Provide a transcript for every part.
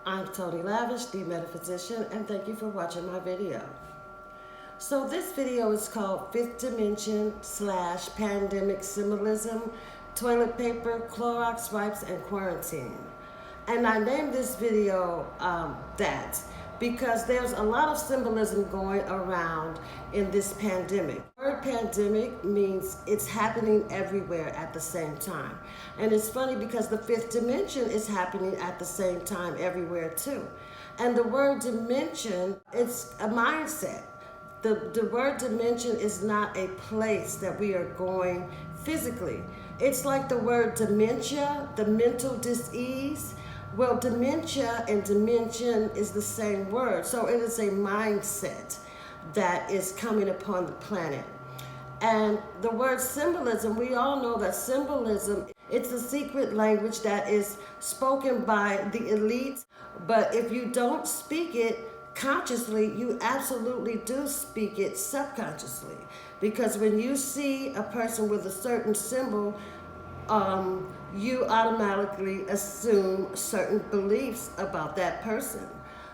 I'm Tony Lavish, the metaphysician, and thank you for watching my video. So this video is called Fifth Dimension / Pandemic Symbolism, Toilet Paper, Clorox Wipes, and Quarantine. And I named this video that because there's a lot of symbolism going around in this pandemic. The word pandemic means it's happening everywhere at the same time. And it's funny because the fifth dimension is happening at the same time everywhere too. And the word dimension, it's a mindset. The word dimension is not a place that we are going physically. It's like the word dementia, the mental dis-ease. Well, dementia and dimension is the same word. So it is a mindset that is coming upon the planet. And the word symbolism, we all know that symbolism, it's a secret language that is spoken by the elite. But if you don't speak it consciously, you absolutely do speak it subconsciously. Because when you see a person with a certain symbol, you automatically assume certain beliefs about that person.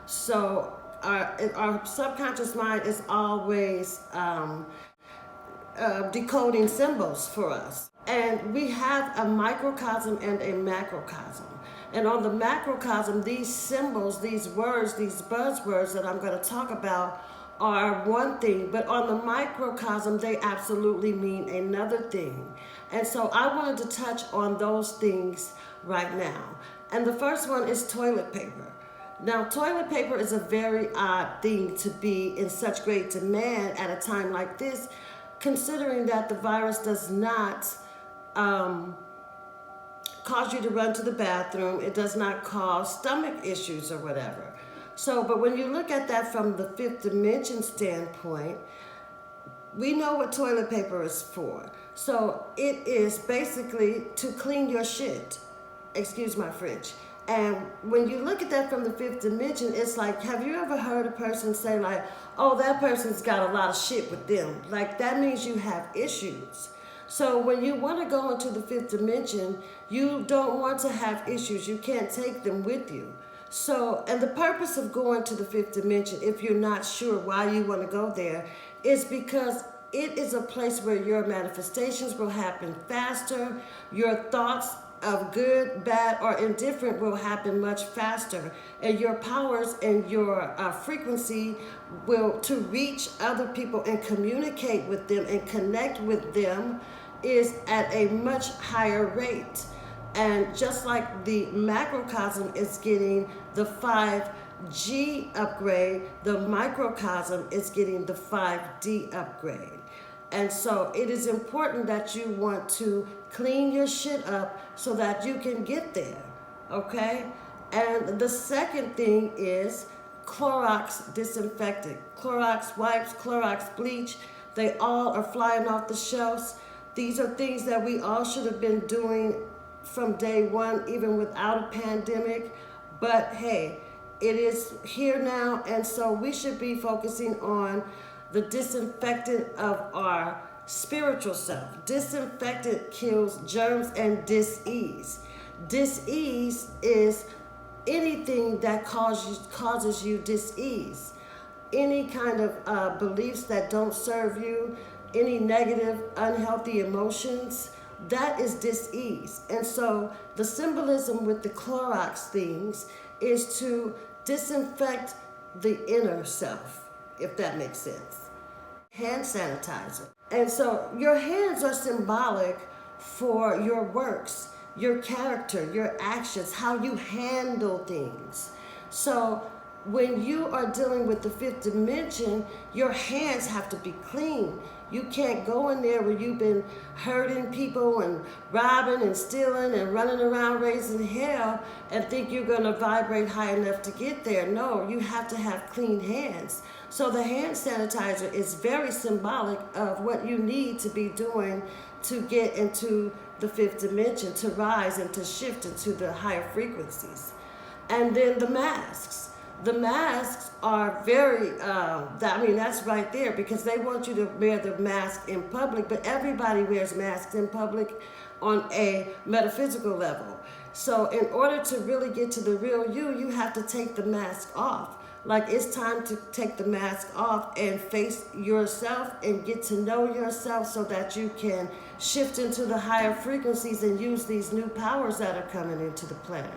So our subconscious mind is always decoding symbols for us. And we have a microcosm and a macrocosm. And on the macrocosm, these symbols, these words, these buzzwords that I'm going to talk about are one thing, but on the microcosm, they absolutely mean another thing. And so I wanted to touch on those things right now. And the first one is toilet paper. Now, toilet paper is a very odd thing to be in such great demand at a time like this, considering that the virus does not cause you to run to the bathroom. It does not cause stomach issues or whatever. So, but when you look at that from the fifth dimension standpoint, we know what toilet paper is for. So it is basically to clean your shit. Excuse my French. And when you look at that from the fifth dimension, it's like, have you ever heard a person say like, oh, that person's got a lot of shit with them? Like that means you have issues. So when you want to go into the fifth dimension, you don't want to have issues. You can't take them with you. So, and the purpose of going to the fifth dimension, if you're not sure why you want to go there, is because it is a place where your manifestations will happen faster. Your thoughts of good, bad, or indifferent will happen much faster. And your powers and your frequency will to reach other people and communicate with them and connect with them is at a much higher rate. And just like the macrocosm is getting the 5G upgrade, the microcosm is getting the 5D upgrade. And so it is important that you want to clean your shit up so that you can get there, okay? And the second thing is Clorox disinfectant. Clorox wipes, Clorox bleach, they all are flying off the shelves. These are things that we all should have been doing from day one, even without a pandemic. But hey, it is here now, and so we should be focusing on the disinfectant of our spiritual self. Disinfectant kills germs and dis-ease. Dis-ease is anything that causes you dis-ease. Any kind of beliefs that don't serve you, any negative, unhealthy emotions, that is dis-ease. And so the symbolism with the Clorox things is to disinfect the inner self, if that makes sense. Hand sanitizer. And so your hands are symbolic for your works, your character, your actions, how you handle things. So when you are dealing with the fifth dimension, your hands have to be clean. You can't go in there where you've been hurting people and robbing and stealing and running around raising hell and think you're going to vibrate high enough to get there. No, you have to have clean hands. So the hand sanitizer is very symbolic of what you need to be doing to get into the fifth dimension, to rise and to shift into the higher frequencies. And then the masks. The masks are very, that's right there because they want you to wear the mask in public, but everybody wears masks in public on a metaphysical level. So in order to really get to the real you, you have to take the mask off. Like, it's time to take the mask off and face yourself and get to know yourself so that you can shift into the higher frequencies and use these new powers that are coming into the planet.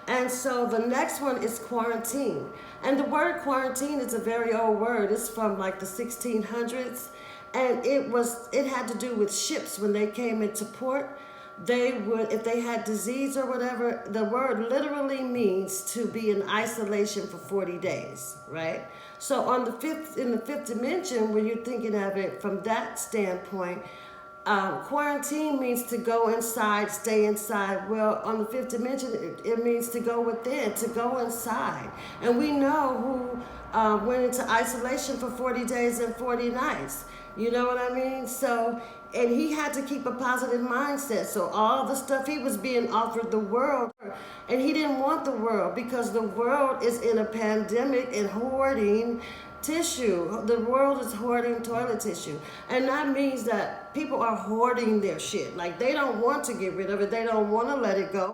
And so the next one is quarantine. And the word quarantine is a very old word. It's from like the 1600s. And it had to do with ships when they came into port. They would, if they had disease or whatever, the word literally means to be in isolation for 40 days, right? So in the fifth dimension, when you're thinking of it from that standpoint, quarantine means to go inside, stay inside. Well, on the fifth dimension, it means to go within, to go inside. And we know who went into isolation for 40 days and 40 nights. You know what I mean? So, and he had to keep a positive mindset. So all the stuff he was being offered the world, and he didn't want the world because the world is in a pandemic and hoarding tissue. The world is hoarding toilet tissue. And that means that people are hoarding their shit. Like, they don't want to get rid of it. They don't want to let it go.